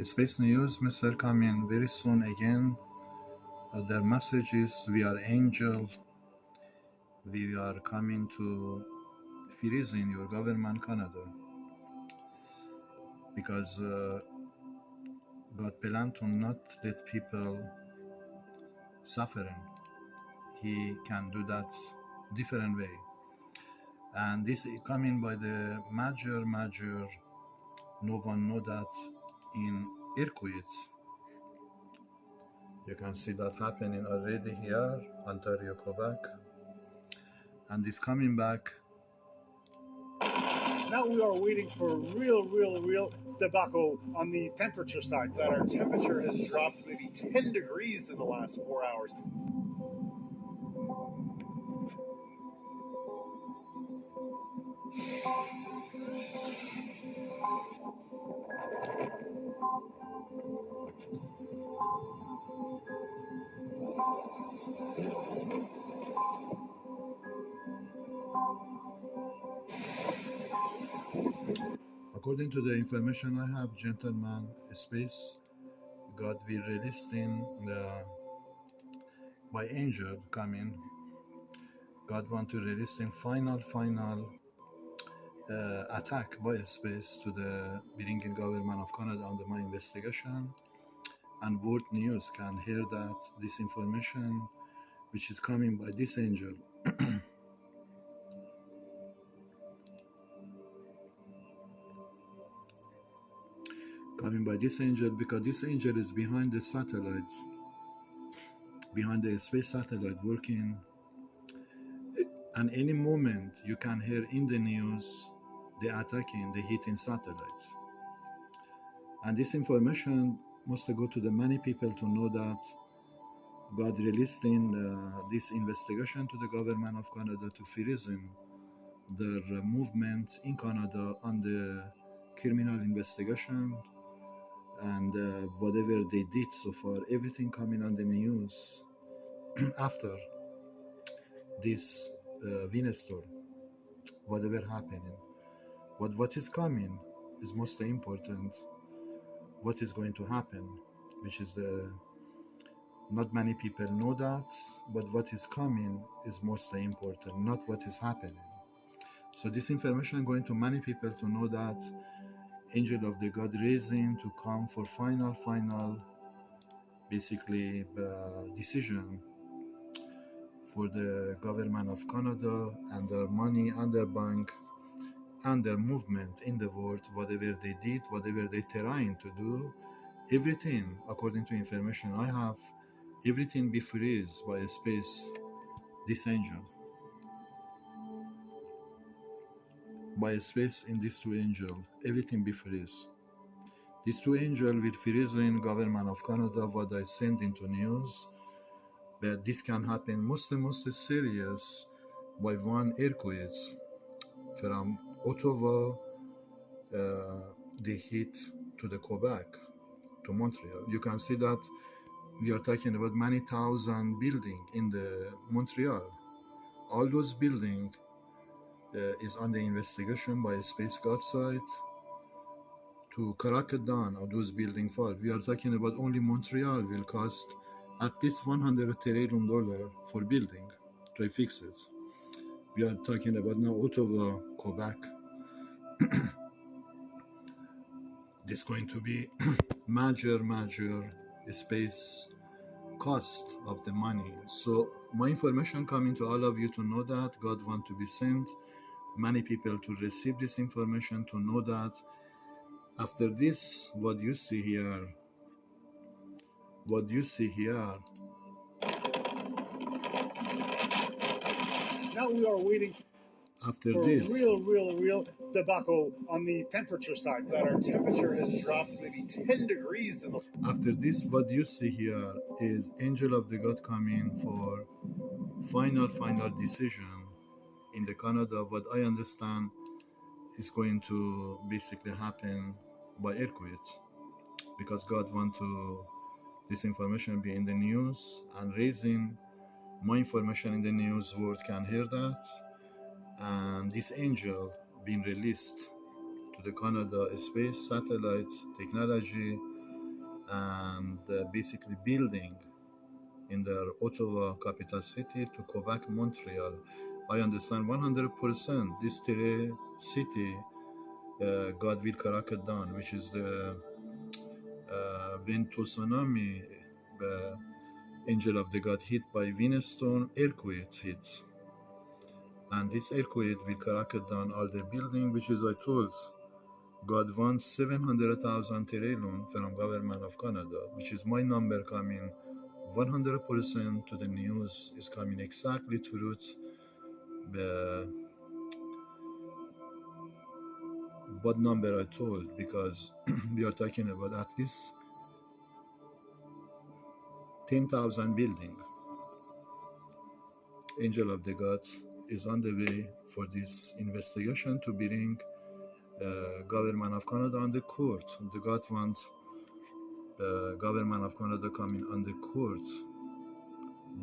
Space News missile coming very soon again. Their message is we are angels. We are coming to freezing your government Canada because God planned to not let people suffering. He can do that different way. And this is coming by the major, no one know that in earthquakes. You can see that happening already here, Ontario, Quebec. And this coming back. Now we are waiting for a real debacle on the temperature side. That our temperature has dropped maybe 10 degrees in the last 4 hours. According to the information I have, gentlemen, space God will released in by angel coming. God want to release in final attack by space to the bringing government of Canada under my investigation. And world news can hear that this information which is coming by this angel. Coming by this angel because this angel is behind the satellite, behind the space satellite working. And any moment you can hear in the news the attacking, the hitting satellites. And this information must go to the many people to know that God released in this investigation to the government of Canada to freezing their movement in Canada on the criminal investigation and whatever they did so far, everything coming on the news after this windstorm, whatever happening. What is coming is most important. What is going to happen, which is not many people know that, but what is coming is most important, not what is happening. So this information going to many people to know that angel of the God raising to come for final basically decision for the government of Canada and their money and their bank and their movement in the world, whatever they did, whatever they're trying to do, everything, according to information I have, everything be freeze by a space, this angel. By a space in these two angels, everything be freeze. These two angels will freeze in government of Canada, what I send into news, but this can happen most serious by one earthquake from Ottawa, the hit to the Quebec, to Montreal. You can see that we are talking about many thousand buildings in the Montreal. All those buildings is under investigation by Space God site to crack it down of those building fall. We are talking about only Montreal will cost at least $100 trillion for building to fix it. We are talking about now Ottawa, Quebec. This is going to be major space cost of the money. So my information coming to all of you to know that God want to be sent many people to receive this information, to know that after this, what you see here, Now we are waiting after for this, a real debacle on the temperature side. That our temperature has dropped maybe 10 degrees in the... After this, what you see here is angel of the God coming for final decision in the Canada. What I understand is going to basically happen by earthquakes, because God want to this information be in the news and raising my information in the news world can hear that, and this angel being released to the Canada space satellite technology and basically building in their Ottawa capital city to Quebec, Montreal. I understand 100% this city, God will crack it down, which is the when tsunami, angel of the God hit by windstorm, earthquake hits. And this earthquake will crack it down all the building, which is I told God wants 700,000 trillion from government of Canada, which is my number coming 100% to the news is coming exactly truth. What number I told, because we are talking about at least 10,000 building. Angel of the Gods is on the way for this investigation to bring government of Canada on the court. The God wants the government of Canada coming on the court,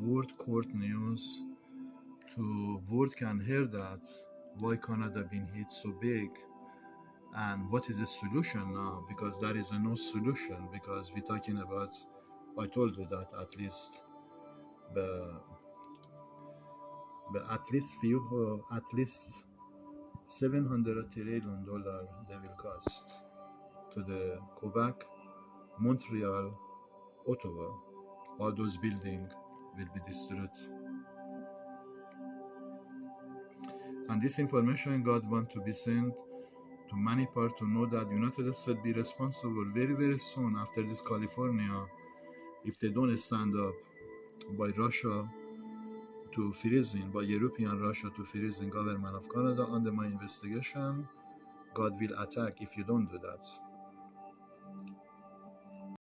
world court news, to world can hear that why Canada been hit so big and what is the solution now, because there is no solution, because we're talking about, I told you that at least at least $700 trillion they will cost to the Quebec, Montreal, Ottawa. All those buildings will be destroyed. And this information God want to be sent to many parts to know that United States be responsible very, very soon after this California, if they don't stand up by Russia to freezing, by European Russia to freezing government of Canada under my investigation, God will attack if you don't do that.